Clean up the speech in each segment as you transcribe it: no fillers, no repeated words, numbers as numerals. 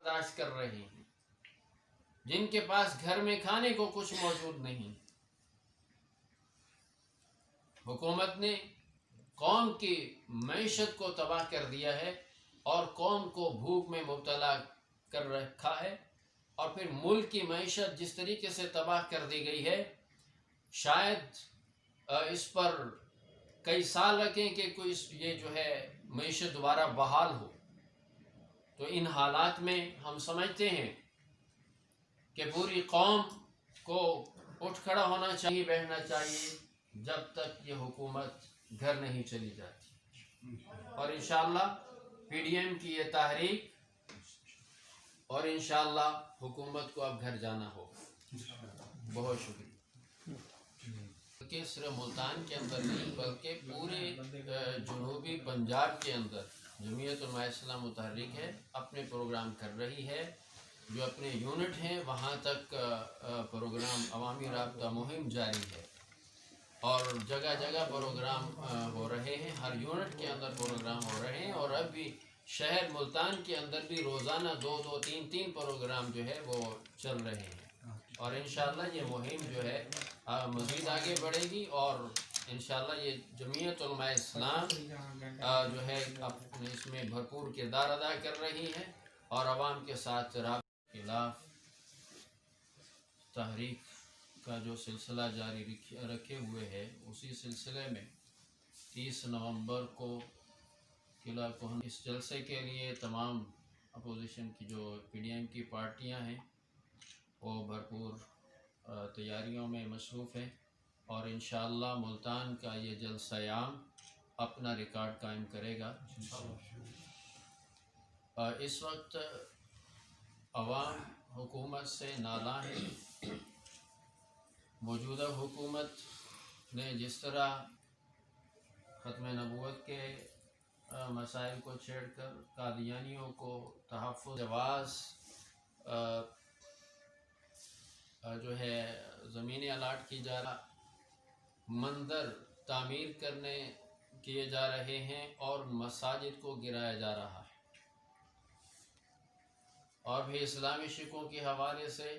برداشت کر رہے ہیں، جن کے پاس گھر میں کھانے کو کچھ موجود نہیں. حکومت نے قوم کی معیشت کو تباہ کر دیا ہے اور قوم کو بھوک میں مبتلا کر رکھا ہے، اور پھر ملک کی معیشت جس طریقے سے تباہ کر دی گئی ہے، شاید اس پر کئی سال لگیں کہ کوئی یہ جو ہے معیشت دوبارہ بحال ہو. تو ان حالات میں ہم سمجھتے ہیں کہ پوری قوم کو اٹھ کھڑا ہونا چاہیے، بیٹھنا چاہیے جب تک یہ حکومت گھر نہیں چلی جاتی. اور انشاءاللہ پی ڈی ایم کی یہ تحریک، اور انشاءاللہ حکومت کو اب گھر جانا ہوگا. بہت شکریہ. کہ صرف ملتان کے اندر نہیں بلکہ پورے جنوبی پنجاب کے اندر جمعیت علماء اسلام متحرک ہے، اپنے پروگرام کر رہی ہے. جو اپنے یونٹ ہیں وہاں تک پروگرام عوامی رابطہ مہم جاری ہے، اور جگہ جگہ پروگرام ہو رہے ہیں، ہر یونٹ کے اندر پروگرام ہو رہے ہیں. اور اب بھی شہر ملتان کے اندر بھی روزانہ 2 3 پروگرام جو ہے وہ چل رہے ہیں. اور انشاءاللہ یہ مہم جو ہے مزید آگے بڑھے گی، اور انشاءاللہ یہ جمعیت علماء اسلام جو ہے اس میں بھرپور کردار ادا کر رہی ہے، اور عوام کے ساتھ رابطے کے خلاف تحریک کا جو سلسلہ جاری رکھے ہوئے ہے. اسی سلسلے میں 30 نومبر کو قلعہ کوہن اس جلسے کے لیے تمام اپوزیشن کی جو پی ڈی ایم کی پارٹیاں ہیں وہ بھرپور تیاریوں میں مصروف ہیں، اور انشاءاللہ ملتان کا یہ جلسہ عام اپنا ریکارڈ قائم کرے گا. اس وقت عوام حکومت سے نالاں ہے. موجودہ حکومت نے جس طرح ختم نبوت کے مسائل کو چھیڑ کر قادیانیوں کو تحفظ جواز جو ہے زمینیں الاٹ کی جا رہا، مندر تعمیر کیے جا رہے ہیں، اور مساجد کو گرایا جا رہا ہے، اور بھی اسلامی شکوں کے حوالے سے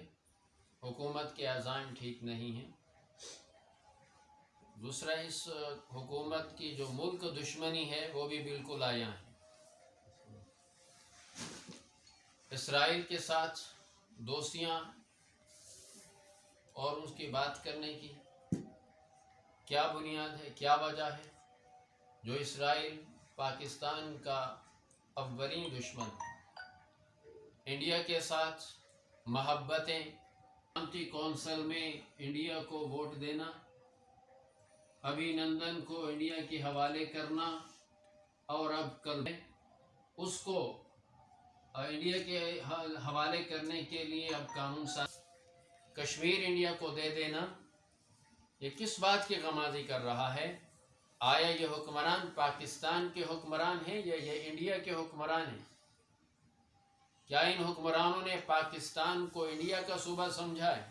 حکومت کے عزائم ٹھیک نہیں ہیں. دوسرا، اس حکومت کی جو ملک دشمنی ہے وہ بھی بالکل عیاں ہے. اسرائیل کے ساتھ دوستیاں اور اس کی بات کرنے کی کیا بنیاد ہے، کیا وجہ ہے؟ جو اسرائیل پاکستان کا اولین دشمن ہے. انڈیا کے ساتھ محبتیں، سلامتی کونسل میں انڈیا کو ووٹ دینا، ابھی نندن کو انڈیا کے حوالے کرنا، اور اب کل اس کو انڈیا کے حوالے کرنے کے لیے اب قانون ساز کشمیر انڈیا کو دے دینا. یہ کس بات کی غمازی کر رہا ہے؟ آیا یہ حکمران پاکستان کے حکمران ہیں یا یہ انڈیا کے حکمران ہیں؟ کیا ان حکمرانوں نے پاکستان کو انڈیا کا صوبہ سمجھا ہے؟